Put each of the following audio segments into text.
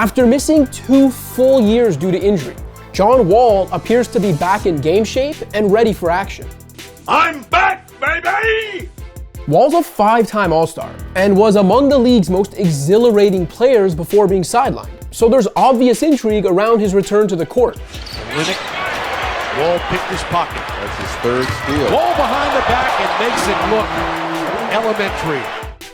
After missing 2 full years due to injury, John Wall appears to be back in game shape and ready for action. I'm back, baby! Wall's a 5-time All-Star and was among the league's most exhilarating players before being sidelined, so there's obvious intrigue around his return to the court. Wall picked his pocket. That's his third steal. Wall behind the back and makes it look elementary.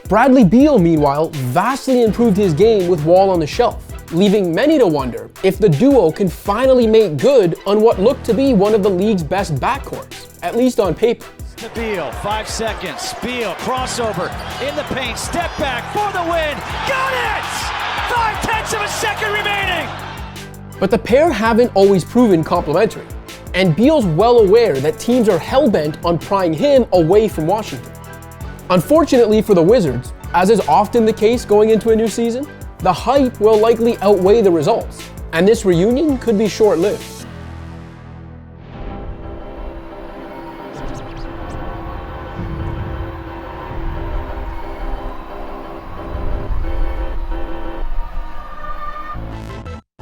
Bradley Beal, meanwhile, vastly improved his game with Wall on the shelf, leaving many to wonder if the duo can finally make good on what looked to be one of the league's best backcourts, at least on paper. To Beal, 5 seconds. Beal, crossover, in the paint, step back for the win. Got it! 0.5 of a second remaining! But the pair haven't always proven complementary, and Beal's well aware that teams are hell-bent on prying him away from Washington. Unfortunately for the Wizards, as is often the case going into a new season, the hype will likely outweigh the results, and this reunion could be short-lived.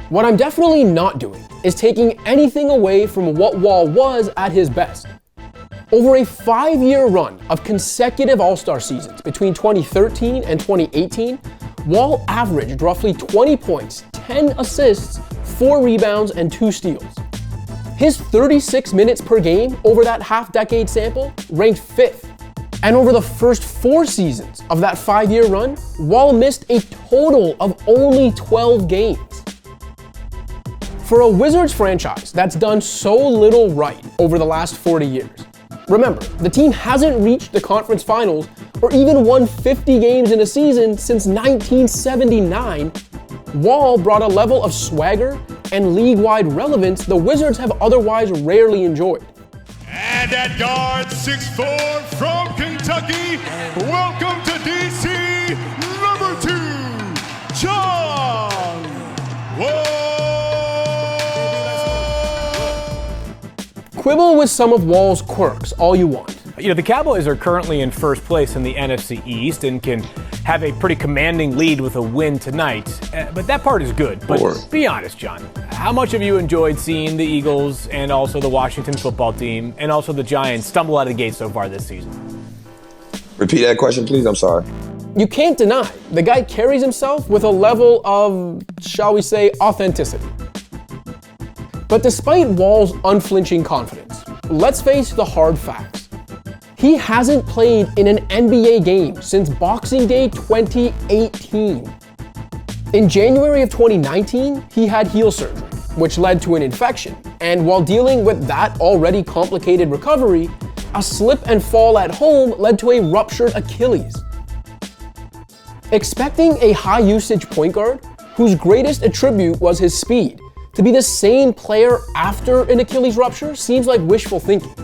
What I'm definitely not doing is taking anything away from what Wall was at his best. Over a 5-year run of consecutive All-Star seasons between 2013 and 2018, Wall averaged roughly 20 points, 10 assists, 4 rebounds, and 2 steals. His 36 minutes per game over that half-decade sample ranked 5th. And over the first 4 seasons of that 5-year run, Wall missed a total of only 12 games. For a Wizards franchise that's done so little right over the last 40 years, remember, the team hasn't reached the conference finals or even won 50 games in a season since 1979, Wall brought a level of swagger and league-wide relevance the Wizards have otherwise rarely enjoyed. And at guard, 6'4" from Kentucky, welcome to DC, number 2, John Wall. Quibble with some of Wall's quirks all you want. You know, the Cowboys are currently in first place in the NFC East and can have a pretty commanding lead with a win tonight. But that part is good. But be honest, John, how much have you enjoyed seeing the Eagles and also the Washington football team and also the Giants stumble out of the gate so far this season? Repeat that question, please. I'm sorry. You can't deny the guy carries himself with a level of, shall we say, authenticity. But despite Wall's unflinching confidence, let's face the hard facts. He hasn't played in an NBA game since Boxing Day 2018. In January of 2019, he had heel surgery, which led to an infection, and while dealing with that already complicated recovery, a slip and fall at home led to a ruptured Achilles. Expecting a high-usage point guard, whose greatest attribute was his speed, to be the same player after an Achilles rupture seems like wishful thinking.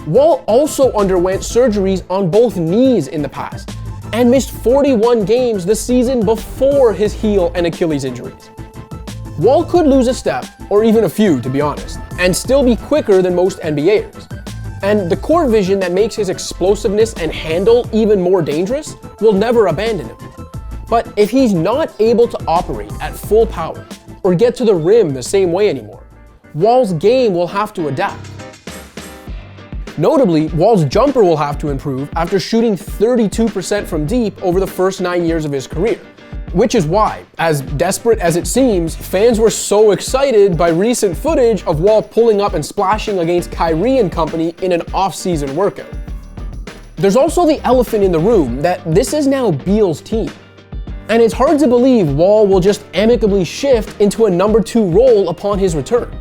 Wall also underwent surgeries on both knees in the past and missed 41 games the season before his heel and Achilles injuries. Wall could lose a step, or even a few to be honest, and still be quicker than most NBAers. And the court vision that makes his explosiveness and handle even more dangerous will never abandon him. But if he's not able to operate at full power, or get to the rim the same way anymore, Wall's game will have to adapt. Notably, Wall's jumper will have to improve after shooting 32% from deep over the first 9 years of his career, which is why, as desperate as it seems, fans were so excited by recent footage of Wall pulling up and splashing against Kyrie and company in an off-season workout. There's also the elephant in the room that this is now Beal's team. And it's hard to believe Wall will just amicably shift into a number 2 role upon his return.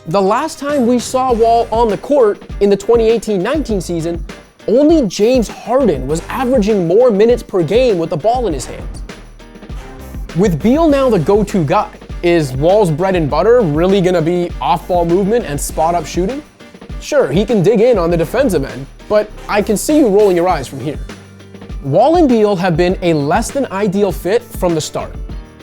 The last time we saw Wall on the court in the 2018-19 season, only James Harden was averaging more minutes per game with the ball in his hands. With Beal now the go-to guy, is Wall's bread and butter really gonna be off-ball movement and spot-up shooting? Sure, he can dig in on the defensive end, but I can see you rolling your eyes from here. Wall and Beal have been a less than ideal fit from the start.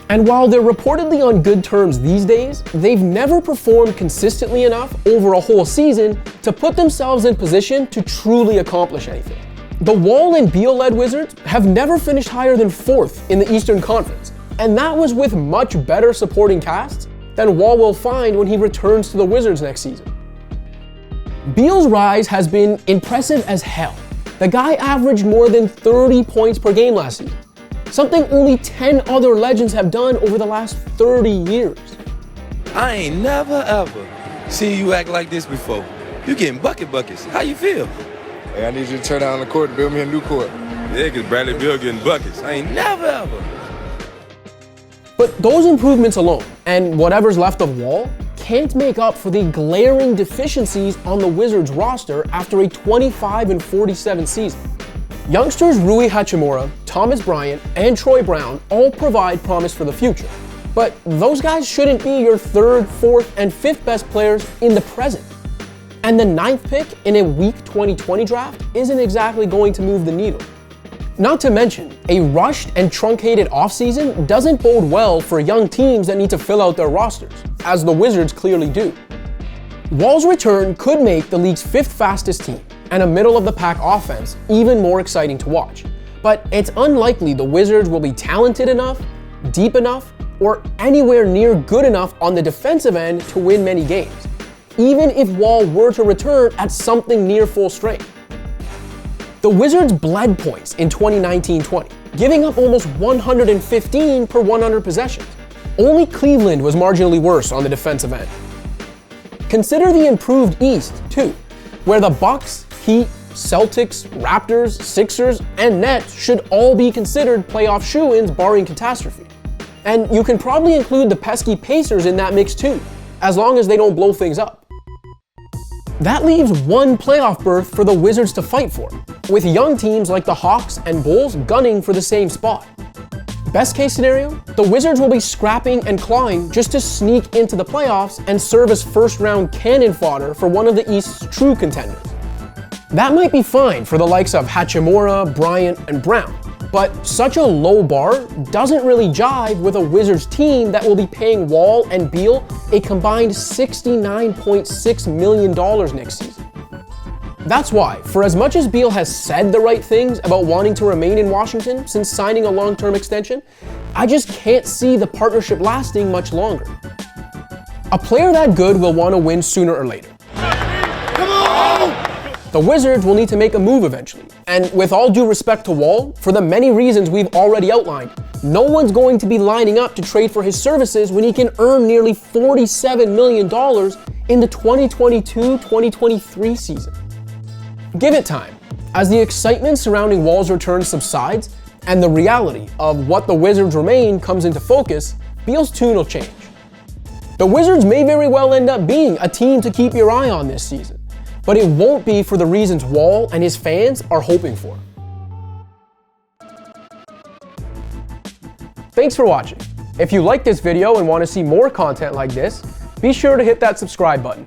And while they're reportedly on good terms these days, they've never performed consistently enough over a whole season to put themselves in position to truly accomplish anything. The Wall and Beal-led Wizards have never finished higher than 4th in the Eastern Conference, And that was with much better supporting casts than Wall will find when he returns to the Wizards next season. Beal's rise has been impressive as hell. The guy averaged more than 30 points per game last season, something only 10 other legends have done over the last 30 years. I ain't never ever seen you act like this before. You getting buckets. How you feel? Hey, I need you to tear down the court and build me a new court. Yeah, because Bradley Beal getting buckets. I ain't never ever. But those improvements alone, and whatever's left of Wall, can't make up for the glaring deficiencies on the Wizards roster after a 25-47 season. Youngsters Rui Hachimura, Thomas Bryant, and Troy Brown all provide promise for the future. But those guys shouldn't be your third, fourth, and fifth best players in the present. And the 9th pick in a weak 2020 draft isn't exactly going to move the needle. Not to mention, a rushed and truncated offseason doesn't bode well for young teams that need to fill out their rosters, as the Wizards clearly do. Wall's return could make the league's 5th fastest team and a middle-of-the-pack offense even more exciting to watch. But it's unlikely the Wizards will be talented enough, deep enough, or anywhere near good enough on the defensive end to win many games, even if Wall were to return at something near full strength. The Wizards bled points in 2019-20, giving up almost 115 per 100 possessions. Only Cleveland was marginally worse on the defensive end. Consider the improved East, too, where the Bucks, Heat, Celtics, Raptors, Sixers, and Nets should all be considered playoff shoo-ins barring catastrophe. And you can probably include the pesky Pacers in that mix too, as long as they don't blow things up. That leaves one playoff berth for the Wizards to fight for, with young teams like the Hawks and Bulls gunning for the same spot. Best case scenario, the Wizards will be scrapping and clawing just to sneak into the playoffs and serve as first-round cannon fodder for one of the East's true contenders. That might be fine for the likes of Hachimura, Bryant, and Brown, but such a low bar doesn't really jive with a Wizards team that will be paying Wall and Beal a combined $69.6 million next season. That's why, for as much as Beal has said the right things about wanting to remain in Washington since signing a long-term extension, I just can't see the partnership lasting much longer. A player that good will want to win sooner or later. The Wizards will need to make a move eventually, and with all due respect to Wall, for the many reasons we've already outlined, no one's going to be lining up to trade for his services when he can earn nearly $47 million in the 2022-2023 season. Give it time. As the excitement surrounding Wall's return subsides and the reality of what the Wizards remain comes into focus, Beal's tune will change. The Wizards may very well end up being a team to keep your eye on this season, but it won't be for the reasons Wall and his fans are hoping for. Thanks for watching. If you like this video and want to see more content like this, be sure to hit that subscribe button.